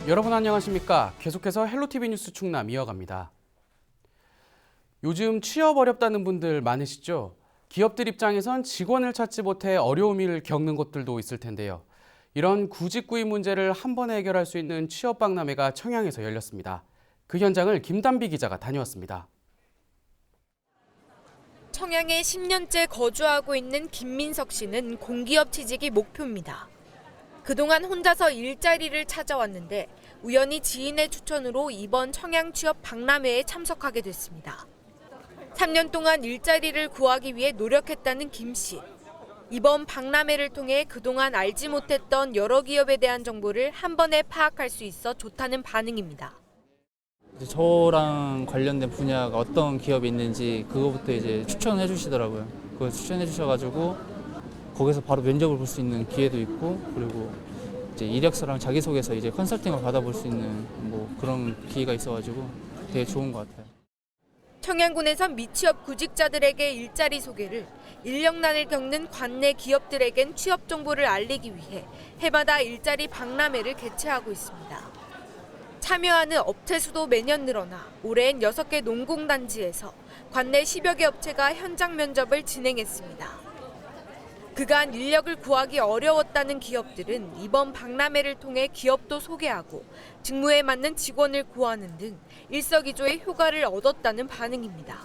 여러분 안녕하십니까? 계속해서 헬로티비 뉴스 충남 이어갑니다. 요즘 취업 어렵다는 분들 많으시죠? 기업들 입장에선 직원을 찾지 못해 어려움을 겪는 곳들도 있을 텐데요. 이런 구직구인 문제를 한 번에 해결할 수 있는 취업 박람회가 청양에서 열렸습니다. 그 현장을 김단비 기자가 다녀왔습니다. 청양에 10년째 거주하고 있는 김민석 씨는 공기업 취직이 목표입니다. 그동안 혼자서 일자리를 찾아왔는데 우연히 지인의 추천으로 이번 청양 취업 박람회에 참석하게 됐습니다. 3년 동안 일자리를 구하기 위해 노력했다는 김 씨. 이번 박람회를 통해 그동안 알지 못했던 여러 기업에 대한 정보를 한 번에 파악할 수 있어 좋다는 반응입니다. 저랑 관련된 분야가 어떤 기업이 있는지 그거부터 이제 추천해 주시더라고요. 그걸 추천해 주셔가지고 거기서 바로 면접을 볼 수 있는 기회도 있고, 그리고 이제 이력서랑 자기소개서 이제 컨설팅을 받아볼 수 있는 뭐 그런 기회가 있어가지고 되게 좋은 것 같아요. 청양군에선 미취업 구직자들에게 일자리 소개를, 인력난을 겪는 관내 기업들에겐 취업 정보를 알리기 위해 해마다 일자리 박람회를 개최하고 있습니다. 참여하는 업체 수도 매년 늘어나 올해엔 6개 농공단지에서 관내 10여 개 업체가 현장 면접을 진행했습니다. 그간 인력을 구하기 어려웠다는 기업들은 이번 박람회를 통해 기업도 소개하고 직무에 맞는 직원을 구하는 등 일석이조의 효과를 얻었다는 반응입니다.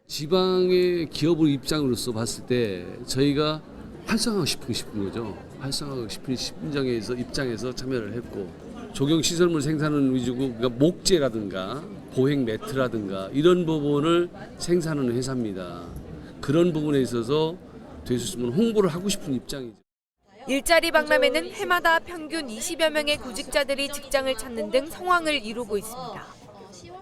지방의 기업의 입장으로서 봤을 때 저희가 활성화하고 싶은 거죠. 활성화하고 싶은 입장에서 참여를 했고, 조경시설물 생산은 위주고, 그러니까 목재라든가 보행 매트라든가 이런 부분을 생산하는 회사입니다. 그런 부분에 있어서 될 수 있으면 홍보를 하고 싶은 입장이죠. 일자리 박람회는 해마다 평균 20여 명의 구직자들이 직장을 찾는 등 성황을 이루고 있습니다.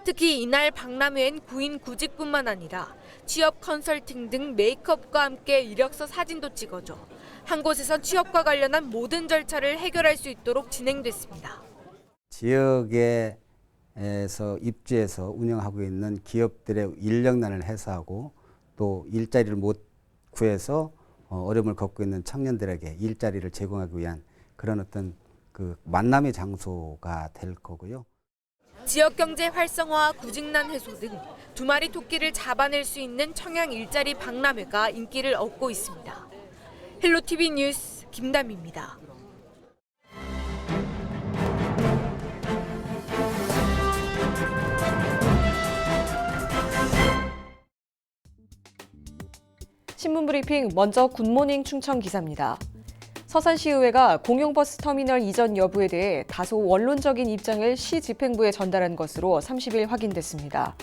특히 이날 박람회엔 구인 구직뿐만 아니라 취업 컨설팅 등 메이크업과 함께 이력서 사진도 찍어줘 한 곳에서 취업과 관련한 모든 절차를 해결할 수 있도록 진행됐습니다. 지역에서 입주해서 운영하고 있는 기업들의 인력난을 해소하고 또 일자리를 못 구해서 어려움을 겪고 있는 청년들에게 일자리를 제공하기 위한 그런 어떤 그 만남의 장소가 될 거고요. 지역 경제 활성화와 구직난 해소 등 두 마리 토끼를 잡아낼 수 있는 청양 일자리 박람회가 인기를 얻고 있습니다. 헬로티비 뉴스 김담입니다. 신문브리핑 먼저 굿모닝 충청 기사입니다. 서산시의회가 공용버스 터미널 이전 여부에 대해 다소 원론적인 입장을 시 집행부에 전달한 것으로 30일 확인됐습니다.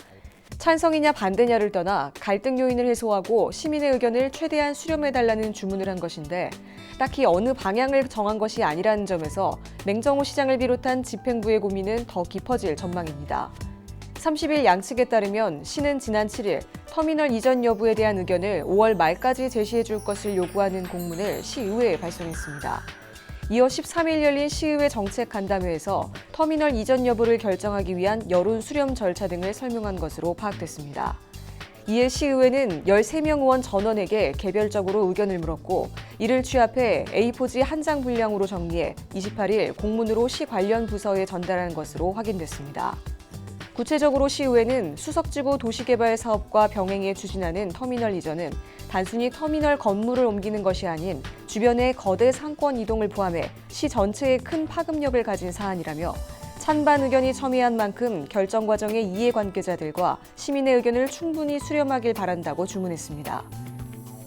찬성이냐 반대냐를 떠나 갈등 요인을 해소하고 시민의 의견을 최대한 수렴해달라는 주문을 한 것인데 딱히 어느 방향을 정한 것이 아니라는 점에서 맹정호 시장을 비롯한 집행부의 고민은 더 깊어질 전망입니다. 30일 양측에 따르면 시는 지난 7일 터미널 이전 여부에 대한 의견을 5월 말까지 제시해 줄 것을 요구하는 공문을 시의회에 발송했습니다. 이어 13일 열린 시의회 정책 간담회에서 터미널 이전 여부를 결정하기 위한 여론 수렴 절차 등을 설명한 것으로 파악됐습니다. 이에 시의회는 13명 의원 전원에게 개별적으로 의견을 물었고, 이를 취합해 A4지 한 장 분량으로 정리해 28일 공문으로 시 관련 부서에 전달한 것으로 확인됐습니다. 구체적으로 시의회는 수석지구 도시개발 사업과 병행해 추진하는 터미널 이전은 단순히 터미널 건물을 옮기는 것이 아닌 주변의 거대 상권 이동을 포함해 시 전체에 큰 파급력을 가진 사안이라며 찬반 의견이 첨예한 만큼 결정 과정의 이해관계자들과 시민의 의견을 충분히 수렴하길 바란다고 주문했습니다.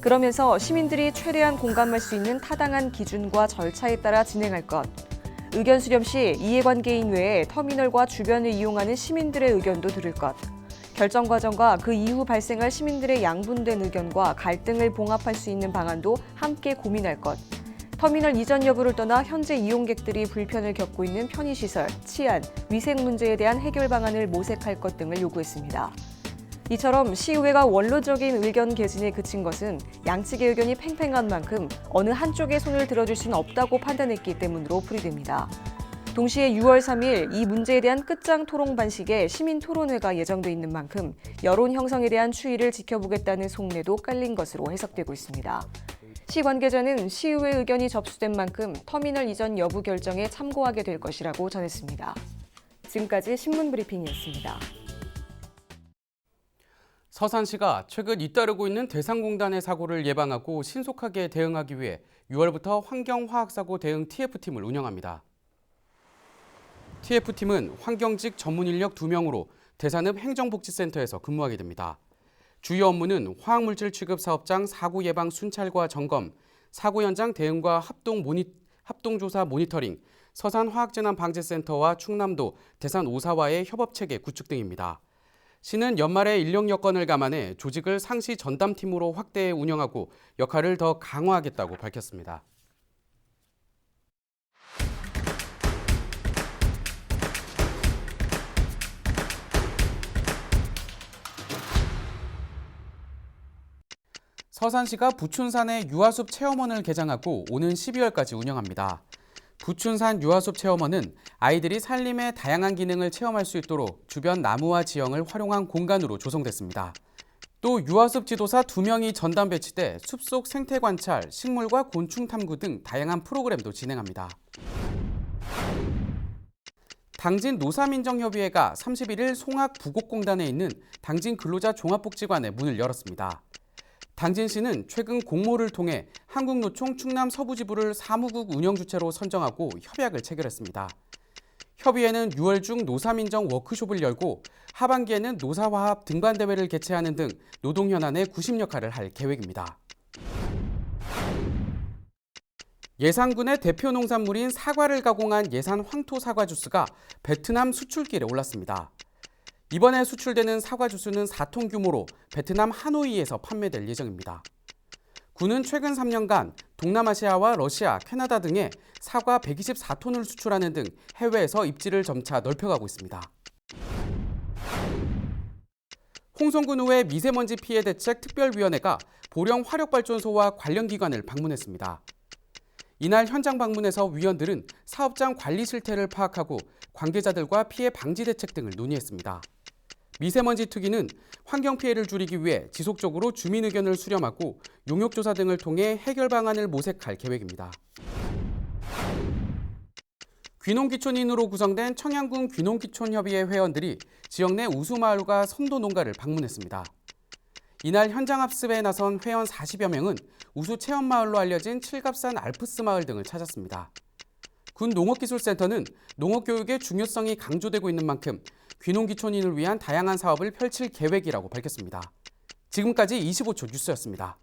그러면서 시민들이 최대한 공감할 수 있는 타당한 기준과 절차에 따라 진행할 것, 의견 수렴 시 이해관계인 외에 터미널과 주변을 이용하는 시민들의 의견도 들을 것, 결정 과정과 그 이후 발생할 시민들의 양분된 의견과 갈등을 봉합할 수 있는 방안도 함께 고민할 것, 터미널 이전 여부를 떠나 현재 이용객들이 불편을 겪고 있는 편의시설, 치안, 위생 문제에 대한 해결 방안을 모색할 것 등을 요구했습니다. 이처럼 시의회가 원론적인 의견 개진에 그친 것은 양측의 의견이 팽팽한 만큼 어느 한쪽의 손을 들어줄 수는 없다고 판단했기 때문으로 풀이됩니다. 동시에 6월 3일 이 문제에 대한 끝장 토론 반식에 시민 토론회가 예정돼 있는 만큼 여론 형성에 대한 추이를 지켜보겠다는 속내도 깔린 것으로 해석되고 있습니다. 시 관계자는 시의회 의견이 접수된 만큼 터미널 이전 여부 결정에 참고하게 될 것이라고 전했습니다. 지금까지 신문브리핑이었습니다. 서산시가 최근 잇따르고 있는 대상공단의 사고를 예방하고 신속하게 대응하기 위해 6월부터 환경화학사고 대응 TF팀을 운영합니다. TF팀은 환경직 전문 인력 2명으로 대산읍 행정복지센터에서 근무하게 됩니다. 주요 업무는 화학물질 취급 사업장 사고 예방 순찰과 점검, 사고 현장 대응과 합동조사 모니터링, 서산화학재난방재센터와 충남도 대산 5사와의 협업체계 구축 등입니다. 시는 연말에 인력 여건을 감안해 조직을 상시 전담팀으로 확대해 운영하고 역할을 더 강화하겠다고 밝혔습니다. 서산시가 부춘산에 유아숲 체험원을 개장하고 오는 12월까지 운영합니다. 부춘산 유아숲 체험원은 아이들이 산림의 다양한 기능을 체험할 수 있도록 주변 나무와 지형을 활용한 공간으로 조성됐습니다. 또 유아숲 지도사 2명이 전담 배치돼 숲속 생태 관찰, 식물과 곤충 탐구 등 다양한 프로그램도 진행합니다. 당진 노사민정협의회가 31일 송악 부곡공단에 있는 당진 근로자 종합복지관의 문을 열었습니다. 당진시는 최근 공모를 통해 한국노총 충남 서부지부를 사무국 운영주체로 선정하고 협약을 체결했습니다. 협의회는 6월 중 노사민정 워크숍을 열고 하반기에는 노사화합 등반대회를 개최하는 등 노동 현안의 구심 역할을 할 계획입니다. 예산군의 대표 농산물인 사과를 가공한 예산 황토 사과 주스가 베트남 수출길에 올랐습니다. 이번에 수출되는 사과 주스는 4톤 규모로 베트남 하노이에서 판매될 예정입니다. 군은 최근 3년간 동남아시아와 러시아, 캐나다 등에 사과 124톤을 수출하는 등 해외에서 입지를 점차 넓혀가고 있습니다. 홍성군의회 미세먼지 피해 대책 특별위원회가 보령 화력발전소와 관련 기관을 방문했습니다. 이날 현장 방문에서 위원들은 사업장 관리 실태를 파악하고 관계자들과 피해 방지 대책 등을 논의했습니다. 미세먼지 특위는 환경 피해를 줄이기 위해 지속적으로 주민 의견을 수렴하고 용역조사 등을 통해 해결 방안을 모색할 계획입니다. 귀농귀촌인으로 구성된 청양군 귀농귀촌협의회 회원들이 지역 내 우수마을과 선도 농가를 방문했습니다. 이날 현장 합습에 나선 회원 40여 명은 우수 체험마을로 알려진 칠갑산 알프스마을 등을 찾았습니다. 군 농업기술센터는 농업교육의 중요성이 강조되고 있는 만큼 귀농귀촌인을 위한 다양한 사업을 펼칠 계획이라고 밝혔습니다. 지금까지 25초 뉴스였습니다.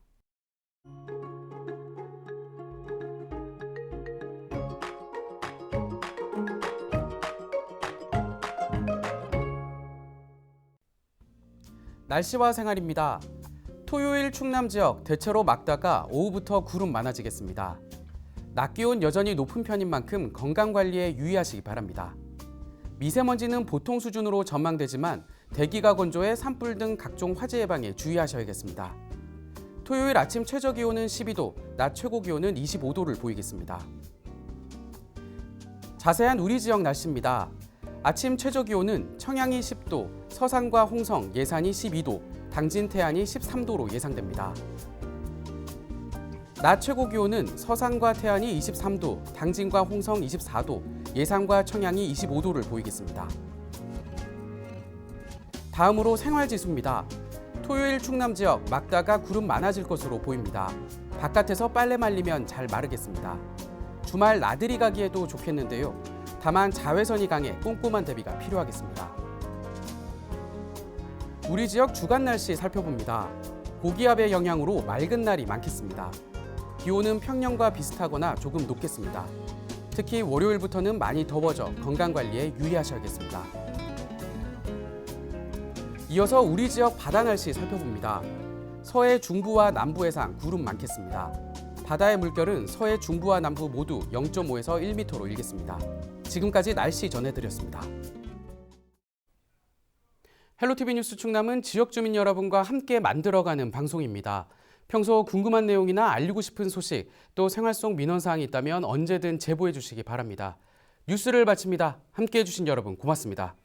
날씨와 생활입니다. 토요일 충남 지역 대체로 맑다가 오후부터 구름 많아지겠습니다. 낮 기온 여전히 높은 편인 만큼 건강관리에 유의하시기 바랍니다. 미세먼지는 보통 수준으로 전망되지만 대기가 건조해 산불 등 각종 화재 예방에 주의하셔야겠습니다. 토요일 아침 최저 기온은 12도, 낮 최고 기온은 25도를 보이겠습니다. 자세한 우리 지역 날씨입니다. 아침 최저 기온은 청양이 10도, 서산과 홍성, 예산이 12도, 당진, 태안이 13도로 예상됩니다. 낮 최고 기온은 서산과 태안이 23도, 당진과 홍성 24도, 예산과 청양이 25도를 보이겠습니다. 다음으로 생활지수입니다. 토요일 충남 지역 맑다가 구름 많아질 것으로 보입니다. 바깥에서 빨래 말리면 잘 마르겠습니다. 주말 나들이 가기에도 좋겠는데요. 다만 자외선이 강해 꼼꼼한 대비가 필요하겠습니다. 우리 지역 주간 날씨 살펴봅니다. 고기압의 영향으로 맑은 날이 많겠습니다. 기온은 평년과 비슷하거나 조금 높겠습니다. 특히 월요일부터는 많이 더워져 건강관리에 유의하셔야겠습니다. 이어서 우리 지역 바다 날씨 살펴봅니다. 서해 중부와 남부 해상 구름 많겠습니다. 바다의 물결은 서해 중부와 남부 모두 0.5에서 1m로 일겠습니다. 지금까지 날씨 전해드렸습니다. 헬로티비 뉴스 충남은 지역 주민 여러분과 함께 만들어가는 방송입니다. 평소 궁금한 내용이나 알리고 싶은 소식, 또 생활 속 민원사항이 있다면 언제든 제보해 주시기 바랍니다. 뉴스를 마칩니다. 함께해 주신 여러분 고맙습니다.